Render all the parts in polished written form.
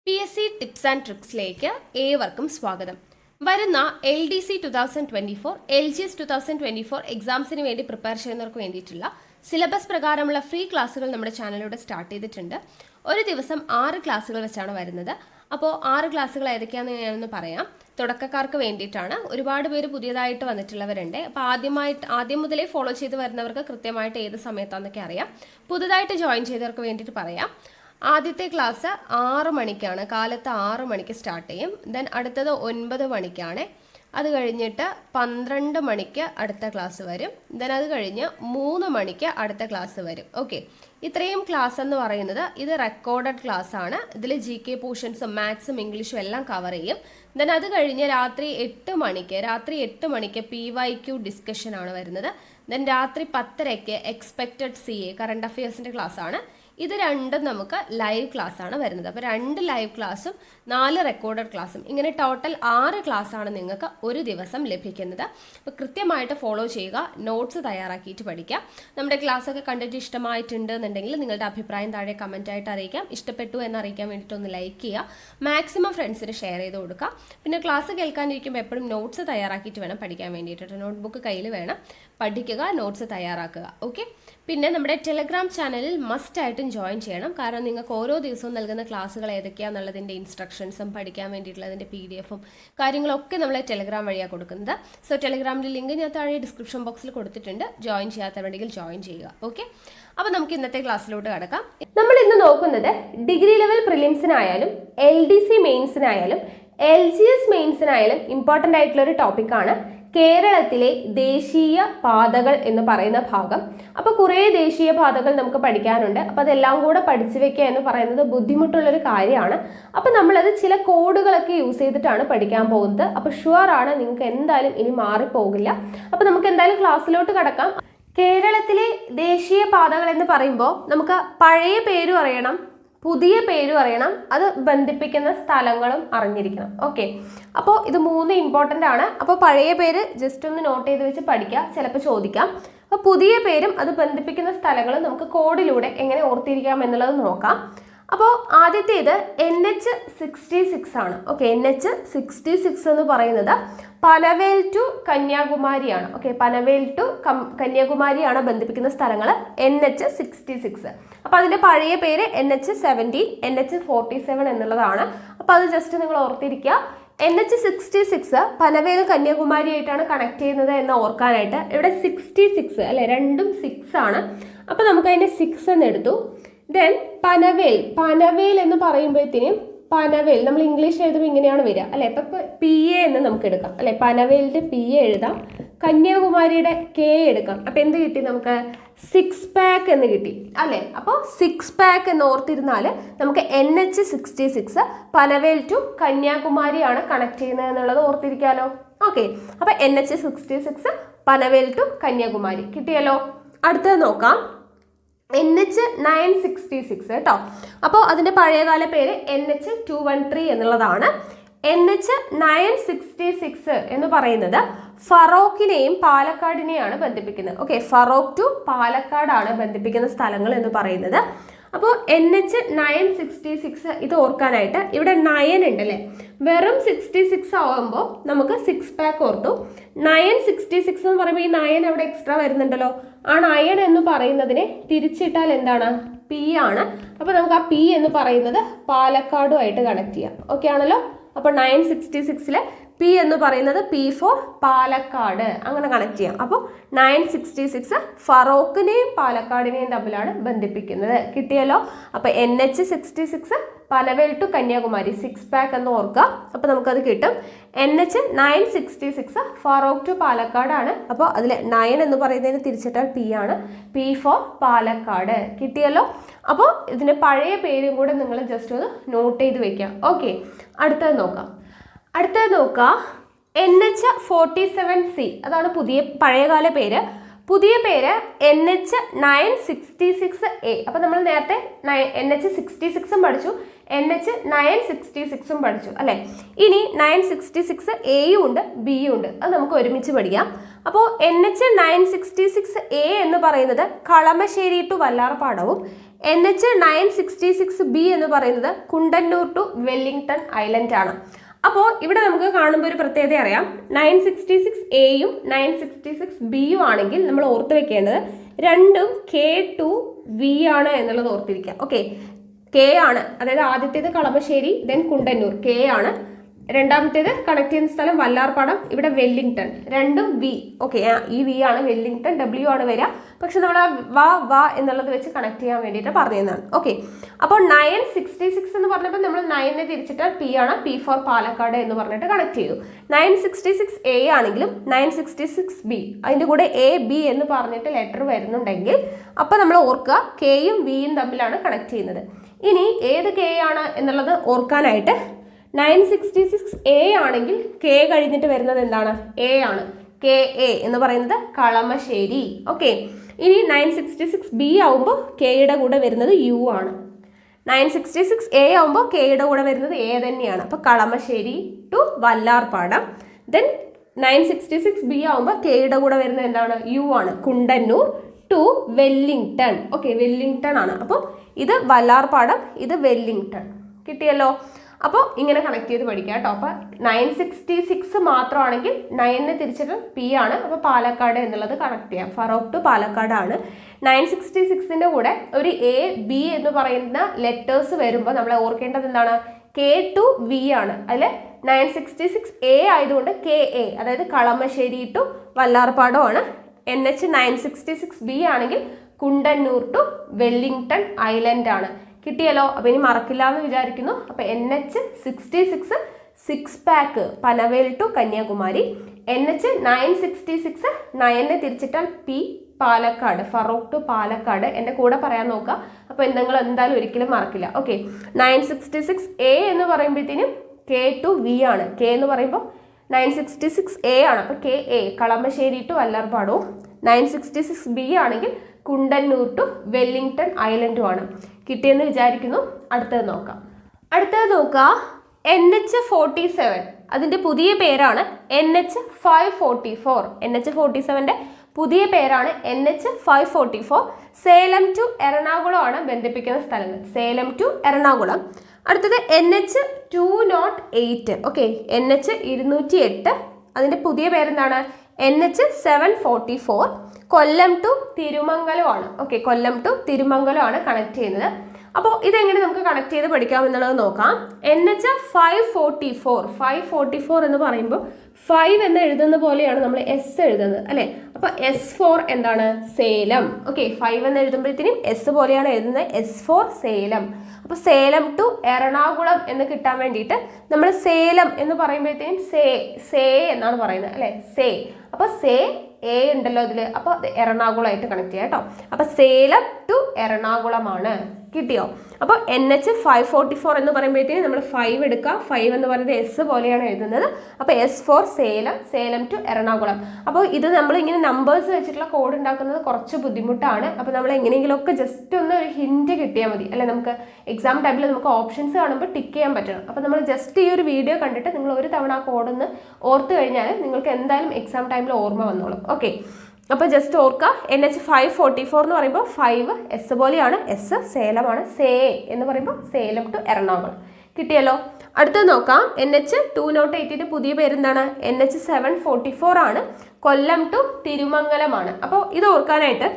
PSC tips and ട്രിക്സിലേക്ക് ഏവർക്കും സ്വാഗതം. വരുന്ന LDC 2024, LGS 2024 എക്സാംസിന് വേണ്ടി പ്രിപ്പയർ ചെയ്യുന്നവർക്ക് വേണ്ടിയിട്ടുള്ള സിലബസ് പ്രകാരമുള്ള ഫ്രീ ക്ലാസ്സുകൾ നമ്മുടെ ചാനലിലൂടെ സ്റ്റാർട്ട് ചെയ്തിട്ടുണ്ട്. ഒരു ദിവസം 6 ക്ലാസ്സുകൾ വെച്ചാണ് വരുന്നത്. അപ്പോൾ 6 ക്ലാസ്സുകൾ ഏതൊക്കെയാണെന്ന് ഞാനൊന്ന് പറയാം. തുടക്കക്കാർക്ക് വേണ്ടിയിട്ടാണ്. ഒരുപാട് പേര് പുതിയതായിട്ട് വന്നിട്ടുള്ളവരുണ്ട്. അപ്പോൾ ആദ്യം മുതലേ ഫോളോ ചെയ്ത് വരുന്നവർക്ക് കൃത്യമായിട്ട് ഏത് സമയത്താണെന്നൊക്കെ അറിയാം. പുതുതായിട്ട് ജോയിൻ ചെയ്തവർക്ക് വേണ്ടിയിട്ട് പറയാം. ആദ്യത്തെ ക്ലാസ് 6 മണിക്കാണ്, കാലത്ത് 6 മണിക്ക് സ്റ്റാർട്ട് ചെയ്യും. ദെൻ അടുത്തത് 9 മണിക്കാണ്. അത് കഴിഞ്ഞിട്ട് 12 മണിക്ക് അടുത്ത ക്ലാസ് വരും. ദെൻ അത് കഴിഞ്ഞ് 3 മണിക്ക് അടുത്ത ക്ലാസ് വരും. ഓക്കെ, ഇത്രയും ക്ലാസ് എന്ന് പറയുന്നത് ഇത് റെക്കോർഡഡ് ക്ലാസ് ആണ്. ഇതിൽ GK പോർഷൻസും മാത്സും ഇംഗ്ലീഷും എല്ലാം കവർ ചെയ്യും. ദെൻ അത് കഴിഞ്ഞ് രാത്രി 8 മണിക്ക് PYQ ഡിസ്കഷൻ ആണ് വരുന്നത്. ദെൻ രാത്രി 10:30 എക്സ്പെക്റ്റഡ് CA കറണ്ട് അഫയേഴ്സിൻ്റെ ക്ലാസ് ആണ്. ഇത് രണ്ടും നമുക്ക് ലൈവ് ക്ലാസ് ആണ് വരുന്നത്. അപ്പോൾ 2 ലൈവ് ക്ലാസ്സും 4 റെക്കോർഡഡ് ക്ലാസ്സും, ഇങ്ങനെ ടോട്ടൽ 6 ക്ലാസ് ആണ് നിങ്ങൾക്ക് ഒരു ദിവസം ലഭിക്കുന്നത്. അപ്പോൾ കൃത്യമായിട്ട് ഫോളോ ചെയ്യുക, നോട്ട്സ് തയ്യാറാക്കിയിട്ട് പഠിക്കുക. നമ്മുടെ ക്ലാസ് ഒക്കെ കണ്ടിട്ട് ഇഷ്ടമായിട്ടുണ്ട് എന്നുണ്ടെങ്കിൽ നിങ്ങളുടെ അഭിപ്രായം താഴെ കമൻറ്റായിട്ട് അറിയിക്കാം. ഇഷ്ടപ്പെട്ടു എന്ന് അറിയിക്കാൻ വേണ്ടിയിട്ട് ഒന്ന് ലൈക്ക് ചെയ്യുക, മാക്സിമം ഫ്രണ്ട്സിന് ഷെയർ ചെയ്ത് കൊടുക്കുക. പിന്നെ ക്ലാസ് കേൾക്കാനിരിക്കുമ്പോൾ എപ്പോഴും നോട്ട്സ് തയ്യാറാക്കിയിട്ട് വേണം പഠിക്കാൻ വേണ്ടിയിട്ട്. നോട്ട്ബുക്ക് കയ്യിൽ വേണം, പഠിക്കുക, നോട്ട്സ് തയ്യാറാക്കുക. ഓക്കെ, പിന്നെ നമ്മുടെ ടെലഗ്രാം ചാനലിൽ മസ്റ്റായിട്ടും ജോയിൻ ചെയ്യണം. കാരണം നിങ്ങൾക്ക് ഓരോ ദിവസവും നൽകുന്ന ക്ലാസ്സുകൾ ഏതൊക്കെയാണെന്നുള്ളതിൻ്റെ ഇൻസ്ട്രക്ഷൻസും പഠിക്കാൻ വേണ്ടിയിട്ടുള്ളതിൻ്റെ PDF-ഉം കാര്യങ്ങളൊക്കെ നമ്മൾ ടെലഗ്രാം വഴിയാണ് കൊടുക്കുന്നത്. സോ ടെലഗ്രാമിൻ്റെ ലിങ്ക് ഞാൻ താഴെ ഡിസ്ക്രിപ്ഷൻ ബോക്സിൽ കൊടുത്തിട്ടുണ്ട്. ജോയിൻ ചെയ്യാത്തവരുണ്ടെങ്കിൽ ജോയിൻ ചെയ്യുക. ഓക്കെ, അപ്പോൾ നമുക്ക് ഇന്നത്തെ ക്ലാസ്സിലോട്ട് കടക്കാം. നമ്മൾ ഇന്ന് നോക്കുന്നത് ഡിഗ്രി ലെവൽ പ്രിലിംസിനായാലും LDC മെയിൻസിനായാലും LGS മെയിൻസിനായാലും ഇമ്പോർട്ടൻ്റ് ആയിട്ടുള്ള ഒരു ടോപ്പിക്കാണ് കേരളത്തിലെ ദേശീയ പാതകൾ എന്ന് പറയുന്ന ഭാഗം. അപ്പോൾ കുറേ ദേശീയ പാതകൾ നമുക്ക് പഠിക്കാനുണ്ട്. അപ്പോൾ അതെല്ലാം കൂടെ പഠിച്ചു വെക്കുക എന്ന് പറയുന്നത് ബുദ്ധിമുട്ടുള്ളൊരു കാര്യമാണ്. അപ്പോൾ നമ്മളത് ചില കോഡുകളൊക്കെ യൂസ് ചെയ്തിട്ടാണ് പഠിക്കാൻ പോകുന്നത്. അപ്പോൾ ഷുവർ ആണ്, നിങ്ങൾക്ക് എന്തായാലും ഇനി മാറിപ്പോകില്ല. അപ്പോൾ നമുക്ക് എന്തായാലും ക്ലാസ്സിലോട്ട് കടക്കാം. കേരളത്തിലെ ദേശീയ പാതകൾ എന്ന് പറയുമ്പോൾ നമുക്ക് പഴയ പേരും അറിയണം, പുതിയ പേരും അറിയണം, അത് ബന്ധിപ്പിക്കുന്ന സ്ഥലങ്ങളും അറിഞ്ഞിരിക്കണം. ഓക്കെ, അപ്പോൾ ഇത് 3 ഇമ്പോർട്ടൻ്റ് ആണ്. അപ്പോൾ പഴയ പേര് ജസ്റ്റ് ഒന്ന് നോട്ട് ചെയ്ത് വെച്ച് പഠിക്കുക, ചിലപ്പോൾ ചോദിക്കാം. അപ്പോൾ പുതിയ പേരും അത് ബന്ധിപ്പിക്കുന്ന സ്ഥലങ്ങളും നമുക്ക് കോഡിലൂടെ എങ്ങനെ ഓർത്തിരിക്കാം എന്നുള്ളത് നോക്കാം. അപ്പോൾ ആദ്യത്തേത് NH66 ആണ്. ഓക്കെ, NH66 എന്ന് പറയുന്നത് പനവേൽ ടു കന്യാകുമാരിയാണ്. ഓക്കെ, പനവേൽ ടു കന്യാകുമാരിയാണ് ബന്ധിപ്പിക്കുന്ന സ്ഥലങ്ങൾ NH66. അപ്പോൾ അതിൻ്റെ പഴയ പേര് NH17, NH47 എന്നുള്ളതാണ്. അപ്പോൾ അത് ജസ്റ്റ് നിങ്ങൾ ഓർത്തിരിക്കുക. NH66 പനവേൽ കന്യാകുമാരി ആയിട്ടാണ് കണക്ട് ചെയ്യുന്നത് എന്ന് ഓർക്കാനായിട്ട് ഇവിടെ 66 അല്ലെ, രണ്ടും 6 ആണ്. അപ്പോൾ നമുക്ക് അതിൻ്റെ 6 എന്ന് എടുത്തു. ദെൻ പനവേൽ എന്ന് പറയുമ്പോഴത്തേനും പനവേൽ നമ്മൾ ഇംഗ്ലീഷ് എഴുതുമ്പോൾ ഇങ്ങനെയാണ് വരിക അല്ലെ. ഇപ്പം PA എന്ന് നമുക്ക് എടുക്കാം അല്ലെ, പനവേലിൻ്റെ PA എഴുതാം, കന്യാകുമാരിയുടെ K എടുക്കാം. അപ്പം എന്ത് കിട്ടി നമുക്ക്? 6 പാക്ക് എന്ന് കിട്ടി അല്ലേ. അപ്പോൾ 6 പാക്ക് എന്ന് ഓർത്തിരുന്നാൽ നമുക്ക് NH66 പനവേൽ ടു കന്യാകുമാരിയാണ് കണക്ട് ചെയ്യുന്നത് എന്നുള്ളത് ഓർത്തിരിക്കാമല്ലോ. ഓക്കെ, അപ്പോൾ NH66 പനവേൽ ടു കന്യാകുമാരി കിട്ടിയല്ലോ. അടുത്തത് നോക്കാം, NH966 കേട്ടോ. അപ്പോൾ അതിൻ്റെ പഴയകാല പേര് NH213 എന്നുള്ളതാണ്. NH966 എന്ന് പറയുന്നത് ഫറോക്കിനെയും പാലക്കാടിനെയാണ് ബന്ധിപ്പിക്കുന്നത്. ഓക്കെ, ഫറോക്ക് ടു പാലക്കാടാണ് ബന്ധിപ്പിക്കുന്ന സ്ഥലങ്ങൾ എന്ന് പറയുന്നത്. അപ്പോൾ NH966 ഇത് ഓർക്കാനായിട്ട് ഇവിടെ 9 ഉണ്ടല്ലേ, വെറും 66 ആകുമ്പോൾ നമുക്ക് 6 പാക്ക് ഓർത്തു. 966 എന്ന് പറയുമ്പോൾ ഈ 9 അവിടെ എക്സ്ട്രാ വരുന്നുണ്ടല്ലോ. ആ 9 എന്ന് പറയുന്നതിനെ തിരിച്ചിട്ടാൽ എന്താണ്? P ആണ്. അപ്പോൾ നമുക്ക് ആ P എന്ന് പറയുന്നത് പാലക്കാടുമായിട്ട് കണക്ട് ചെയ്യാം. ഓക്കെ ആണല്ലോ. അപ്പോൾ 966-ലെ P എന്ന് പറയുന്നത് P ഫോർ പാലക്കാട്, അങ്ങനെ കണക്ട് ചെയ്യാം. അപ്പോൾ 966 ഫറോക്കിനെയും പാലക്കാടിനെയും തമ്മിലാണ് ബന്ധിപ്പിക്കുന്നത്. കിട്ടിയല്ലോ. അപ്പോൾ NH66 Panvel to Kanyakumari 6 pack എന്ന് ഓർക്കുക. അപ്പോൾ നമുക്കത് കിട്ടും. NH966 ഫറോക്ക് ടു പാലക്കാടാണ്. അപ്പോൾ അതിൽ 9 എന്ന് പറയുന്നതിന് തിരിച്ചിട്ടാൽ P ആണ്, P ഫോർ പാലക്കാട്. കിട്ടിയല്ലോ. അപ്പോൾ ഇതിൻ്റെ പഴയ പേരും കൂടെ നിങ്ങൾ ജസ്റ്റ് ഒന്ന് നോട്ട് ചെയ്ത് വെക്കാം. ഓക്കെ, അടുത്തത് നോക്കാം. NH47C അതാണ് പഴയകാല പേര്. പുതിയ പേര് NH966A. അപ്പോൾ നമ്മൾ നേരത്തെ NH66 പഠിച്ചു, NH966 പഠിച്ചു അല്ലേ. ഇനി 966Aയും ഉണ്ട്, Bയും ഉണ്ട്. അത് നമുക്ക് ഒരുമിച്ച് പഠിക്കാം. അപ്പോൾ NH966A എന്ന് പറയുന്നത് കളമശ്ശേരി ടു വല്ലാർപാടവും NH966B എന്ന് പറയുന്നത് കുണ്ടന്നൂർ ടു വെല്ലിംഗ്ടൺ ഐലൻഡ് ആണ്. അപ്പോൾ ഇവിടെ നമുക്ക് കാണുമ്പോൾ ഒരു പ്രത്യേകത അറിയാം. 966Aയും 966Bയും ആണെങ്കിൽ നമ്മൾ ഓർത്ത് വെക്കേണ്ടത് രണ്ടും K2V ആണ് എന്നുള്ളത് ഓർത്തിരിക്കുക. ഓക്കെ, K ആണ്, അതായത് ആദ്യത്തേത് കളമശ്ശേരി, ദെൻ കുണ്ടന്നൂർ K ആണ്. രണ്ടാമത്തേത് കണക്ട് ചെയ്യുന്ന സ്ഥലം വല്ലാർപാടം, ഇവിടെ വെല്ലിംഗ്ടൺ, രണ്ടും V. ഓക്കെ, ഈ V ആണ് വെല്ലിംഗ്ടൺ, W ആണ് വരിക. പക്ഷെ നമ്മൾ ആ വാ എന്നുള്ളത് വെച്ച് കണക്ട് ചെയ്യാൻ വേണ്ടിയിട്ട് പറഞ്ഞതാണ്. ഓക്കെ, അപ്പോൾ 966 എന്ന് പറഞ്ഞപ്പോൾ നമ്മൾ 9നെ തിരിച്ചിട്ട് P ആണ്, P ഫോർ പാലക്കാട് എന്ന് പറഞ്ഞിട്ട് കണക്ട് ചെയ്തു. 966A ആണെങ്കിലും 966B, അതിൻ്റെ കൂടെ AB എന്ന് പറഞ്ഞിട്ട് ലെറ്റർ വരുന്നുണ്ടെങ്കിൽ അപ്പോൾ നമ്മൾ ഓർക്കുക Kയും Vയും തമ്മിലാണ് കണക്ട് ചെയ്യുന്നത്. ഇനി ഏത് K ആണ് എന്നുള്ളത് ഓർക്കാനായിട്ട് 966A ആണെങ്കിൽ K കഴിഞ്ഞിട്ട് വരുന്നത് എന്താണ്? A ആണ്. KA എന്ന് പറയുന്നത് കളമശ്ശേരി. ഓക്കെ, ഇനി 966B ആവുമ്പോൾ Kയുടെ കൂടെ വരുന്നത് U ആണ്. 966A ആവുമ്പോൾ Kയുടെ കൂടെ വരുന്നത് A തന്നെയാണ്. അപ്പോൾ Kalamassery to Vallarpadam. Then 966B ആവുമ്പോൾ Kയുടെ കൂടെ വരുന്നത് എന്താണ്? U ആണ്. Kundannoor to Wellington. Okay, Wellington ആണ്. അപ്പോൾ ഇത് വല്ലാർപാടം, ഇത് വെല്ലിംഗ്ടൺ. കിട്ടിയല്ലോ. അപ്പോൾ ഇങ്ങനെ കണക്ട് ചെയ്ത് പഠിക്കുക കേട്ടോ. അപ്പോൾ 966 മാത്രമാണെങ്കിൽ 9നെ തിരിച്ചിട്ട് P ആണ്, അപ്പോൾ പാലക്കാട് എന്നുള്ളത് കണക്ട് ചെയ്യാം. ഫറോക്ക് ടു പാലക്കാടാണ്. 966ൻ്റെ കൂടെ ഒരു AB എന്ന് പറയുന്ന ലെറ്റേഴ്സ് വരുമ്പോൾ നമ്മൾ ഓർക്കേണ്ടത് എന്താണ്? K2V ആണ്. അതിൽ 966A ആയതുകൊണ്ട് KA, അതായത് കളമശ്ശേരി ടു വല്ലാർപാടമാണ്. NH966B ആണെങ്കിൽ കുണ്ടന്നൂർ ടു വെല്ലിംഗ്ടൺ ഐലൻഡ് ആണ്. കിട്ടിയല്ലോ. അപ്പോൾ ഇനി മറക്കില്ല എന്ന് വിചാരിക്കുന്നു. അപ്പോൾ NH66 six pack Panvel to Kanyakumari. NH966 9നെ തിരിച്ചിട്ടാൽ P പാലക്കാട്, ഫറോക്ക് ടു പാലക്കാട്. എൻ്റെ കൂടെ പറയാൻ നോക്കുക. അപ്പോൾ നിങ്ങൾ എന്തായാലും ഒരിക്കലും മറക്കില്ല. ഓക്കെ, 966A എന്ന് പറയുമ്പോഴത്തേനും K2V ആണ്. K എന്ന് പറയുമ്പോൾ 966A ആണ്, അപ്പോൾ KA കളമശ്ശേരി ടു വല്ലാർപാടവും. 966B ആണെങ്കിൽ കുണ്ടന്നൂർ ടു വെല്ലിംഗ്ടൺ ഐലൻഡുമാണ്. കിട്ടിയെന്ന് വിചാരിക്കുന്നു. അടുത്തത് നോക്കാം. NH47, അതിൻ്റെ പുതിയ പേരാണ് NH544. NH47ൻ്റെ പുതിയ പേരാണ് NH544. സേലം ടു എറണാകുളമാണ് ബന്ധിപ്പിക്കുന്ന സ്ഥലങ്ങൾ. സേലം ടു എറണാകുളം. അടുത്തത് NH208. ഓക്കെ, NH208, അതിൻ്റെ പുതിയ പേരെന്താണ്? NH744. കൊല്ലം ടു തിരുമംഗലമാണ്. ഓക്കെ, കൊല്ലം ടു തിരുമംഗലമാണ് കണക്ട് ചെയ്യുന്നത്. അപ്പോൾ ഇതെങ്ങനെ നമുക്ക് കണക്ട് ചെയ്ത് പഠിക്കാമെന്നുള്ളത് നോക്കാം. NH544 എന്ന് പറയുമ്പോൾ 5 എന്ന് എഴുതുന്ന പോലെയാണ് നമ്മൾ S എഴുതുന്നത്, അല്ലേ? അപ്പോൾ S4 എന്താണ്? സേലം. ഓക്കെ, 5 എന്ന് എഴുതുമ്പോഴത്തേനും S പോലെയാണ് എഴുതുന്നത്. S4 സേലം. അപ്പോൾ സേലം ടു എറണാകുളം എന്ന് കിട്ടാൻ വേണ്ടിയിട്ട് നമ്മൾ സേലം എന്ന് പറയുമ്പോഴത്തേനും സേ എന്നാണ് പറയുന്നത്, അല്ലേ? സേ. അപ്പോൾ സേ A ഉണ്ടല്ലോ അതിൽ, അപ്പോൾ എറണാകുളമായിട്ട് കണക്ട് ചെയ്യാം കേട്ടോ. അപ്പോൾ സേലം ടു എറണാകുളമാണ്. കിട്ടിയോ? അപ്പോൾ NH544 എന്ന് പറയുമ്പോഴത്തേനും നമ്മൾ 5 എടുക്കുക. 5 എന്ന് പറയുന്നത് S പോലെയാണ് എഴുതുന്നത്. അപ്പോൾ S4 സേലം, സേലം ടു എറണാകുളം. അപ്പോൾ ഇത് നമ്മൾ ഇങ്ങനെ നമ്പേഴ്സ് വെച്ചിട്ടുള്ള കോഡ് ഉണ്ടാക്കുന്നത് കുറച്ച് ബുദ്ധിമുട്ടാണ്. അപ്പോൾ നമ്മൾ എങ്ങനെയെങ്കിലുമൊക്കെ ജസ്റ്റ് ഒന്ന് ഒരു ഹിൻറ്റ് കിട്ടിയാൽ മതി, അല്ലെ? നമുക്ക് എക്സാം ടൈമിൽ നമുക്ക് ഓപ്ഷൻസ് കാണുമ്പോൾ ടിക്ക് ചെയ്യാൻ പറ്റണം. അപ്പോൾ നമ്മൾ ജസ്റ്റ് ഈ ഒരു വീഡിയോ കണ്ടിട്ട് നിങ്ങൾ ഒരു തവണ ആ കോഡൊന്ന് ഓർത്ത് കഴിഞ്ഞാൽ നിങ്ങൾക്ക് എന്തായാലും എക്സാം ടൈമിൽ ഓർമ്മ വന്നോളും. ഓക്കെ, അപ്പോൾ ജസ്റ്റ് ഓർക്കുക. NH544 എന്ന് പറയുമ്പോൾ 5 S പോലെയാണ്, S സേലമാണ്. സേ എന്ന് പറയുമ്പോൾ സേലം ടു എറണാകുളം. കിട്ടിയല്ലോ. അടുത്തത് നോക്കാം. NH208ൻ്റെ പുതിയ പേരെന്താണ്? NH744 ആണ്. കൊല്ലം ടു തിരുമംഗലമാണ്. അപ്പോൾ ഇത് ഓർക്കാനായിട്ട്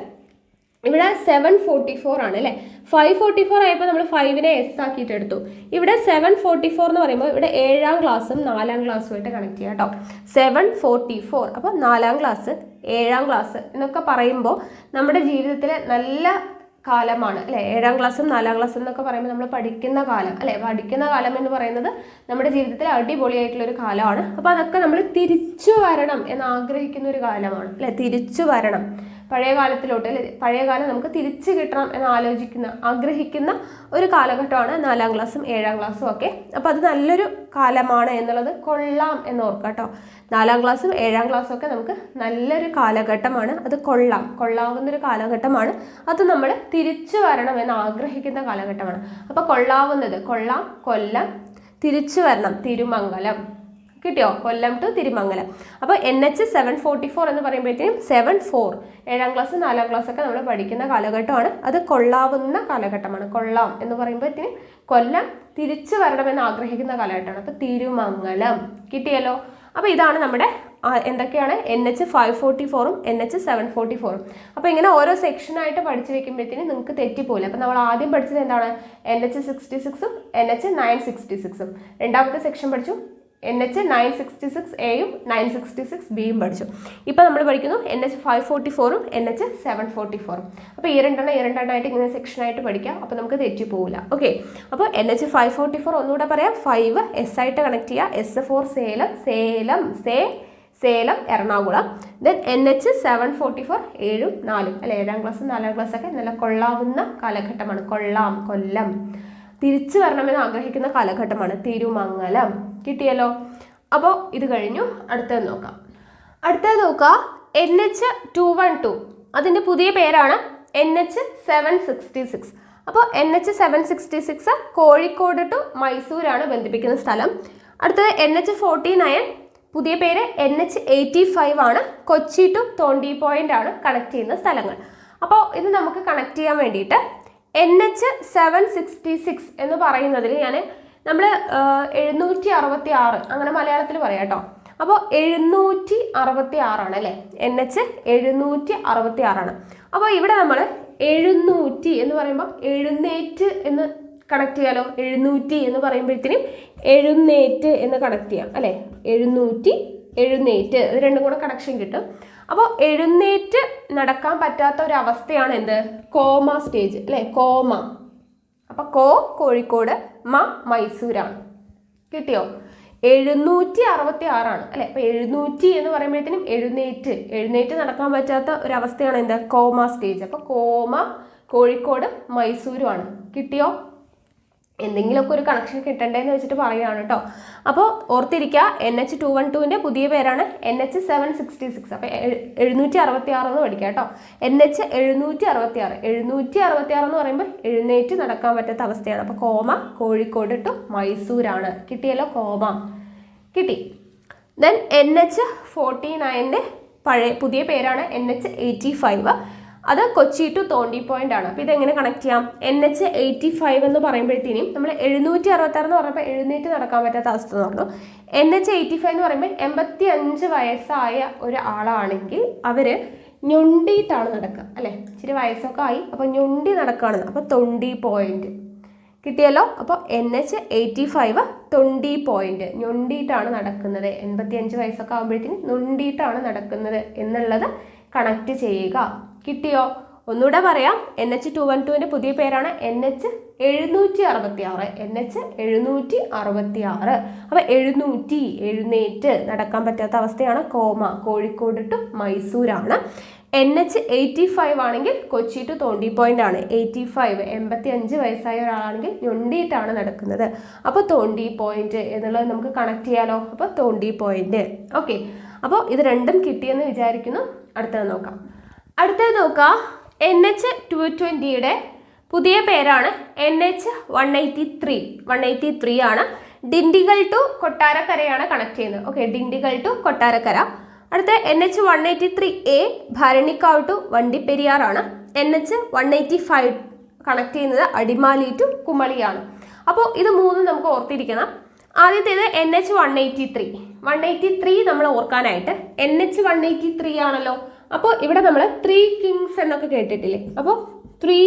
ഇവിടെ 744 ആണ്, അല്ലേ? 544 ആയപ്പോൾ നമ്മൾ 5നെ S ആക്കിയിട്ട് എടുത്തു. ഇവിടെ 744 എന്ന് പറയുമ്പോൾ ഇവിടെ 7ാം ക്ലാസ്സും 4ാം ക്ലാസ്സുമായിട്ട് കണക്ട് ചെയ്യാം കേട്ടോ. 744, അപ്പോൾ 4ാം ക്ലാസ് 7ാം ക്ലാസ് എന്നൊക്കെ പറയുമ്പോൾ നമ്മുടെ ജീവിതത്തിൽ നല്ല കാലമാണ്, അല്ലേ? 7ാം ക്ലാസ്സും 4ാം ക്ലാസ്സും എന്നൊക്കെ പറയുമ്പോൾ നമ്മൾ പഠിക്കുന്ന കാലം, അല്ലേ? പഠിക്കുന്ന കാലം എന്ന് പറയുന്നത് നമ്മുടെ ജീവിതത്തിൽ അടിപൊളിയായിട്ടുള്ളൊരു കാലമാണ്. അപ്പോൾ അതൊക്കെ നമ്മൾ തിരിച്ചു വരണം എന്ന് ആഗ്രഹിക്കുന്ന ഒരു കാലമാണ്, അല്ലേ? തിരിച്ചു വരണം പഴയ കാലത്തിലോട്ട്, അല്ലെ? പഴയ കാലം നമുക്ക് തിരിച്ചു കിട്ടണം എന്ന് ആഗ്രഹിക്കുന്ന ഒരു കാലഘട്ടമാണ് 4ാം ക്ലാസ്സും 7ാം ക്ലാസ്സും ഒക്കെ. അപ്പോൾ അത് നല്ലൊരു കാലമാണ് എന്നുള്ളത് കൊള്ളാം എന്ന് ഓർക്കാം കേട്ടോ. 4ാം ക്ലാസ്സും 7ാം ക്ലാസ്സും ഒക്കെ നമുക്ക് നല്ലൊരു കാലഘട്ടമാണ്. അത് കൊള്ളാവുന്നൊരു കാലഘട്ടമാണ്. അത് നമ്മൾ തിരിച്ചു വരണം എന്ന് ആഗ്രഹിക്കുന്ന കാലഘട്ടമാണ്. അപ്പോൾ കൊള്ളാവുന്നത് കൊള്ളാം, കൊല്ലം, തിരിച്ചു വരണം തിരുമംഗലം. കിട്ടിയോ? കൊല്ലം ടു തിരുമംഗലം. അപ്പോൾ NH 744 എന്ന് പറയുമ്പോഴത്തേക്കും 74 7ാം ക്ലാസ് 4ാം ക്ലാസ് ഒക്കെ നമ്മൾ പഠിക്കുന്ന കാലഘട്ടമാണ്. അത് കൊള്ളാവുന്ന കാലഘട്ടമാണ്. കൊള്ളാം എന്ന് പറയുമ്പോഴത്തേക്കും കൊല്ലം തിരിച്ചു വരണമെന്ന് ആഗ്രഹിക്കുന്ന കാലഘട്ടമാണ്. അപ്പോൾ തിരുമംഗലം കിട്ടിയല്ലോ. അപ്പോൾ ഇതാണ് നമ്മുടെ എന്തൊക്കെയാണ് NH 544ഉം NH 744ഉം. അപ്പോൾ ഇങ്ങനെ ഓരോ സെക്ഷനായിട്ട് പഠിച്ചു വെക്കുമ്പോഴത്തേനും നിങ്ങൾക്ക് തെറ്റിപ്പോയില്ല. അപ്പോൾ നമ്മൾ ആദ്യം പഠിച്ചത് എന്താണ്? NH 66ഉം NH 966ഉം. രണ്ടാമത്തെ സെക്ഷൻ പഠിച്ചു NH 966Aയും 966Bയും പഠിച്ചു. ഇപ്പോൾ നമ്മൾ പഠിക്കുന്നു NH 544ഉം NH 744ഉം. അപ്പോൾ ഈ രണ്ടെണ്ണമായിട്ട് ഇങ്ങനെ സെക്ഷനായിട്ട് പഠിക്കാം. അപ്പോൾ നമുക്ക് തെറ്റിപ്പോവില്ല. ഓക്കെ. അപ്പോൾ NH 544 ഒന്നുകൂടെ പറയാം. 5 S ആയിട്ട് കണക്ട് ചെയ്യുക. S for Salem Ernakulam. Then NH 744 7ഉം 4ഉം അല്ലെ 7ാം ക്ലാസ് 4ാം ക്ലാസ് ഒക്കെ നല്ല കൊള്ളാവുന്ന കാലഘട്ടമാണ്. കൊല്ലം തിരിച്ചു വരണമെന്ന് ആഗ്രഹിക്കുന്ന കാലഘട്ടമാണ്. തിരുമംഗലം കിട്ടിയല്ലോ. അപ്പോൾ ഇത് കഴിഞ്ഞു. അടുത്തത് നോക്കാം. NH 212 അതിൻ്റെ പുതിയ പേരാണ് NH 766. അപ്പോൾ NH 766 കോഴിക്കോട് ടു മൈസൂരാണ് ബന്ധിപ്പിക്കുന്ന സ്ഥലം. അടുത്തത് NH 49 പുതിയ പേര് NH 85 ആണ്. കൊച്ചി ടു തോണ്ടി പോയിന്റ് ആണ് കണക്ട് ചെയ്യുന്ന സ്ഥലങ്ങൾ. അപ്പോൾ ഇത് നമുക്ക് കണക്ട് ചെയ്യാൻ വേണ്ടിയിട്ട് NH 766 എന്ന് പറയുന്നതിൽ നമ്മൾ 766 അങ്ങനെ മലയാളത്തിൽ പറയാം കേട്ടോ. അപ്പോൾ 766 ആണ് അല്ലേ? NH 766 ആണ്. അപ്പോൾ ഇവിടെ നമ്മൾ 700 എന്ന് പറയുമ്പോൾ എഴുന്നേറ്റ് എന്ന് കണക്ട് ചെയ്യാലോ. 700 എന്ന് പറയുമ്പോഴത്തേനും എഴുന്നേറ്റ് എന്ന് കണക്ട് ചെയ്യാം അല്ലേ? 700 എഴുന്നേറ്റ് ഇത് രണ്ടും കൂടെ കണക്ഷൻ കിട്ടും. അപ്പോൾ എഴുന്നേറ്റ് നടക്കാൻ പറ്റാത്ത ഒരു അവസ്ഥയാണ് എന്ത്? കോമ സ്റ്റേജ് അല്ലേ? കോമ. അപ്പോൾ കോഴിക്കോട്, മൈസൂരാണ്. കിട്ടിയോ? 766 ആണ് അല്ലെ? അപ്പോൾ 700 എന്ന് പറയുമ്പോഴത്തേനും എഴുന്നേറ്റ് നടക്കാൻ പറ്റാത്ത ഒരു അവസ്ഥയാണ് എന്ത്? Comma stage. അപ്പോൾ കോഴിക്കോട്, മൈസൂരുമാണ്. കിട്ടിയോ? എന്തെങ്കിലുമൊക്കെ ഒരു കണക്ഷൻ കിട്ടണ്ടേന്ന് വെച്ചിട്ട് പറയുകയാണ് കേട്ടോ. അപ്പോൾ ഓർത്തിരിക്കുക, NH 212ൻ്റെ പുതിയ പേരാണ് NH 766. അപ്പോൾ 766 എന്ന് പഠിക്കുക കേട്ടോ. NH 766 എന്ന് പറയുമ്പോൾ എഴുന്നേറ്റ് നടക്കാൻ പറ്റാത്ത അവസ്ഥയാണ്. അപ്പോൾ കോഴിക്കോട് ടു മൈസൂരാണ്. കിട്ടിയല്ലോ? കിട്ടി. ദെൻ NH 49ൻ്റെ പുതിയ പേരാണ് NH 85. അത് കൊച്ചി ടു തോണ്ടി പോയിന്റ് ആണ്. അപ്പോൾ ഇതെങ്ങനെ കണക്ട് ചെയ്യാം? NH 85 എന്ന് പറയുമ്പോഴത്തേനും നമ്മൾ 766 എന്ന് പറഞ്ഞപ്പോൾ എഴുന്നേറ്റ് നടക്കാൻ പറ്റാത്ത അവസ്ഥ എന്ന് പറഞ്ഞു. NH 85 എന്ന് പറയുമ്പോൾ 85 വയസ്സായ ഒരാളാണെങ്കിൽ അവർ ഞൊണ്ടിയിട്ടാണ് നടക്കുക അല്ലേ? ഇച്ചിരി വയസ്സൊക്കെ ആയി, അപ്പോൾ ഞൊണ്ടി നടക്കുകയാണ്. അപ്പോൾ തൊണ്ടി പോയിന്റ് കിട്ടിയല്ലോ. അപ്പോൾ NH 85 തൊണ്ടി പോയിന്റ് ഞൊണ്ടിയിട്ടാണ് നടക്കുന്നത്. 85 വയസ്സൊക്കെ ആകുമ്പോഴത്തേനും ഞൊണ്ടിയിട്ടാണ് നടക്കുന്നത് എന്നുള്ളത് കണക്ട് ചെയ്യുക. കിട്ടിയോ? ഒന്നുകൂടെ പറയാം. NH 212ൻ്റെ പുതിയ പേരാണ് NH 766. NH 766. അപ്പോൾ എഴുന്നേറ്റ് നടക്കാൻ പറ്റാത്ത അവസ്ഥയാണ് കോഴിക്കോട് ടു മൈസൂരാണ്. NH 85 ആണെങ്കിൽ കൊച്ചി ടു തോണ്ടി പോയിന്റ് ആണ്. 85 വയസ്സായ ഒരാളാണെങ്കിൽ ഞൊണ്ടിയിട്ടാണ് നടക്കുന്നത്. അപ്പോൾ തോണ്ടി പോയിന്റ് എന്നുള്ളത് നമുക്ക് കണക്ട് ചെയ്യാലോ. അപ്പോൾ തോണ്ടി പോയിന്റ്. ഓക്കെ. അപ്പോൾ ഇത് രണ്ടും കിട്ടിയെന്ന് വിചാരിക്കുന്നു. അടുത്തത് നോക്കാം. NH 220യുടെ പുതിയ പേരാണ് NH 183 ആണ്. ഡിണ്ടിഗൽ ടു കൊട്ടാരക്കരയാണ് കണക്ട് ചെയ്യുന്നത്. Okay, Dindigul to Kottarakkara. അടുത്ത NH 183A ഭരണിക്കാവ് ടു വണ്ടിപ്പെരിയാറാണ്. NH 185 കണക്ട് ചെയ്യുന്നത് അടിമാലി ടു കുമളിയാണ്. അപ്പോൾ ഇത് മൂന്നും നമുക്ക് ഓർത്തിരിക്കണം. ആദ്യത്തേത് NH 183 നമ്മൾ ഓർക്കാനായിട്ട് NH 183 ആണല്ലോ. അപ്പോൾ ഇവിടെ നമ്മൾ 3 കിങ്സ് എന്നൊക്കെ കേട്ടിട്ടില്ലേ? അപ്പോൾ 3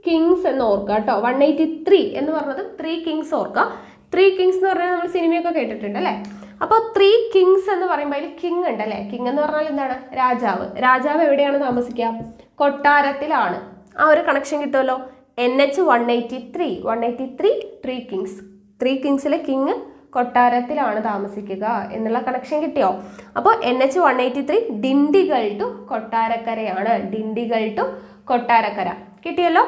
കിങ്സ് എന്ന് ഓർക്കുക കേട്ടോ. 183 എന്ന് പറഞ്ഞത് 3 കിങ്സ് ഓർക്കുക. 3 കിങ്സ് എന്ന് പറഞ്ഞാൽ നമ്മൾ സിനിമയൊക്കെ കേട്ടിട്ടുണ്ട് അല്ലേ? അപ്പോൾ 3 കിങ്സ് എന്ന് പറയുമ്പോൾ അതിൽ കിങ് ഉണ്ട് അല്ലേ? കിങ് എന്ന് പറഞ്ഞാൽ എന്താണ്? രാജാവ് എവിടെയാണ് താമസിക്കുക? കൊട്ടാരത്തിലാണ്. ആ ഒരു കണക്ഷൻ കിട്ടുമല്ലോ. NH 183 3 kings. 3 കിങ്സിലെ കിങ് കൊട്ടാരത്തിലാണ് താമസിക്കുക എന്നുള്ള കണക്ഷൻ കിട്ടിയോ? അപ്പോൾ NH 183 ഡിണ്ടിഗൽ ടു കൊട്ടാരക്കരയാണ്. ഡിണ്ടിഗൽ ടു കൊട്ടാരക്കര കിട്ടിയല്ലോ.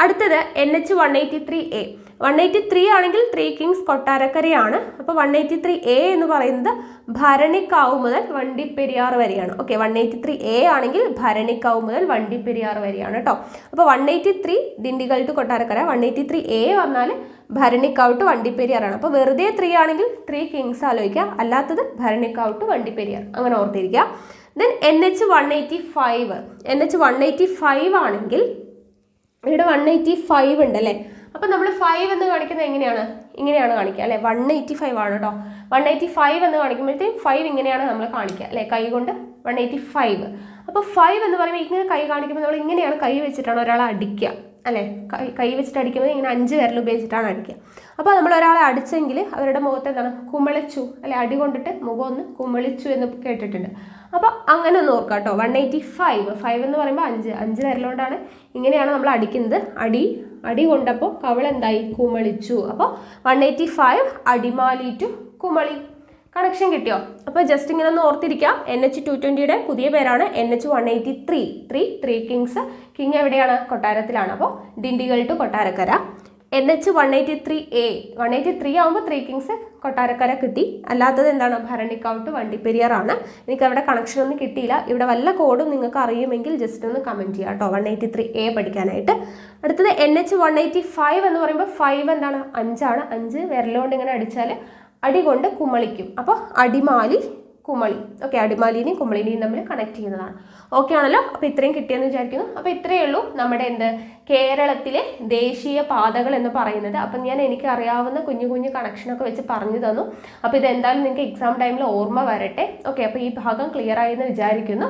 അടുത്തത് NH 183A. 183 ആണെങ്കിൽ 3 കിങ്സ് കൊട്ടാരക്കരയാണ്. അപ്പോൾ 183A എന്ന് പറയുന്നത് ഭരണിക്കാവ് മുതൽ വണ്ടിപ്പെരിയാർ വരെയാണ്. ഓക്കെ, 183A ആണെങ്കിൽ ഭരണിക്കാവ് മുതൽ വണ്ടിപ്പെരിയാർ വരെയാണ് കേട്ടോ. അപ്പോൾ 183 ഡിണ്ടിഗൽ ടു കൊട്ടാരക്കര, 183A വന്നാൽ ഭരണിക്കാവ് ടു വണ്ടിപ്പെരിയാറാണ്. അപ്പോൾ വെറുതെ 3 ആണെങ്കിൽ 3 കിങ്സ് ആലോചിക്കുക, അല്ലാത്തത് ഭരണിക്കാവ് ടു വണ്ടിപ്പെരിയാർ, അങ്ങനെ ഓർത്തിരിക്കുക. ദെൻ NH 185 ആണെങ്കിൽ ഇവിടെ 185 ഉണ്ട് അല്ലേ. അപ്പം നമ്മൾ 5 എന്ന് കാണിക്കുന്നത് ഇങ്ങനെയാണ് കാണിക്കുക അല്ലേ. 185 ആണ് കേട്ടോ. 185 എന്ന് കാണിക്കുമ്പോഴത്തേക്കും 5 ഇങ്ങനെയാണ് നമ്മൾ കാണിക്കുക അല്ലേ, കൈ കൊണ്ട് 185. അപ്പോൾ 5 എന്ന് പറയുമ്പോൾ ഇങ്ങനെ കൈ കാണിക്കുമ്പോൾ നമ്മൾ ഇങ്ങനെയാണ് കൈ വെച്ചിട്ടാണ് ഒരാളെ അടിക്കുക അല്ലേ. കൈ വെച്ചിട്ട് അടിക്കുമ്പോൾ ഇങ്ങനെ 5 വിരൽ ഉപയോഗിച്ചിട്ടാണ് അടിക്കുക. അപ്പോൾ നമ്മൾ ഒരാളെ അടിച്ചെങ്കിൽ അവരുടെ മുഖത്ത് എന്താണ്, കുമിളിച്ചു അല്ലെ, അടി കൊണ്ടിട്ട് മുഖം ഒന്ന് കുമിളിച്ചു എന്ന് കേട്ടിട്ടുണ്ട്. അപ്പോൾ അങ്ങനെ ഒന്ന് ഓർക്കാം കേട്ടോ. 185 എന്ന് പറയുമ്പോൾ 5 വിരലുകൊണ്ടാണ് ഇങ്ങനെയാണ് നമ്മൾ അടിക്കുന്നത്. അടി കൊണ്ടപ്പോൾ കവിളെന്തായി, കുമിളിച്ചു. അപ്പോൾ 185 അടിമാലി ടു കുമളി. കണക്ഷൻ കിട്ടിയോ? അപ്പോൾ ജസ്റ്റ് ഇങ്ങനെ ഒന്ന് ഓർത്തിരിക്കാം. NH 220യുടെ പുതിയ പേരാണ് NH 183. 3 കിങ്സ്. കിങ് എവിടെയാണ്? കൊട്ടാരത്തിലാണ്. അപ്പോൾ Dindigul to Kottarakkara. NH 183A 183 ആകുമ്പോൾ 3 കിങ്സ് കൊട്ടാരക്കര കിട്ടി. അല്ലാത്തത് എന്താണ്? ഭരണിക്കാവ് ടു വണ്ടിപ്പെരിയാറാണ്. എനിക്ക് അവിടെ കണക്ഷൻ ഒന്നും കിട്ടിയില്ല. ഇവിടെ വല്ല കോഡും നിങ്ങൾക്ക് അറിയുമെങ്കിൽ ജസ്റ്റ് ഒന്ന് കമൻറ്റ് ചെയ്യാം കേട്ടോ, 183A പഠിക്കാനായിട്ട്. അടുത്തത് NH 185 എന്ന് പറയുമ്പോൾ 5 എന്താണ്? 5 ആണ്. 5 വിരലുകൊണ്ട് ഇങ്ങനെ അടിച്ചാൽ അടി കൊണ്ട് കുമളിക്കും. അപ്പോൾ അടിമാലി കുമളി. ഓക്കെ, അടിമാലിനെയും കുമളിനെയും തമ്മിൽ കണക്ട് ചെയ്യുന്നതാണ്. ഓക്കെ ആണല്ലോ. അപ്പോൾ ഇത്രയും കിട്ടിയെന്ന് വിചാരിക്കുന്നു. അപ്പോൾ ഇത്രയേ ഉള്ളൂ നമ്മുടെ കേരളത്തിലെ ദേശീയ പാതകൾ എന്ന് പറയുന്നത്. അപ്പം ഞാൻ എനിക്ക് അറിയാവുന്ന കുഞ്ഞു കണക്ഷനൊക്കെ വെച്ച് പറഞ്ഞു തന്നു. അപ്പോൾ ഇതെന്തായാലും നിങ്ങൾക്ക് എക്സാം ടൈമിൽ ഓർമ്മ വരട്ടെ. ഓക്കെ, അപ്പോൾ ഈ ഭാഗം ക്ലിയർ ആയി എന്ന് വിചാരിക്കുന്നു.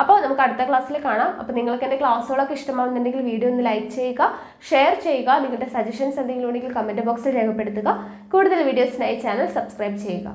അപ്പോൾ നമുക്ക് അടുത്ത ക്ലാസ്സിൽ കാണാം. അപ്പോൾ നിങ്ങൾക്ക് എൻ്റെ ക്ലാസ്സുകളൊക്കെ ഇഷ്ടമാകുന്നുണ്ടെങ്കിൽ വീഡിയോ ഒന്ന് ലൈക്ക് ചെയ്യുക, ഷെയർ ചെയ്യുക. നിങ്ങളുടെ സജഷൻസ് എന്തെങ്കിലും ഉണ്ടെങ്കിൽ കമൻറ്റ് ബോക്സിൽ രേഖപ്പെടുത്തുക. കൂടുതൽ വീഡിയോസിനായി ചാനൽ സബ്സ്ക്രൈബ് ചെയ്യുക.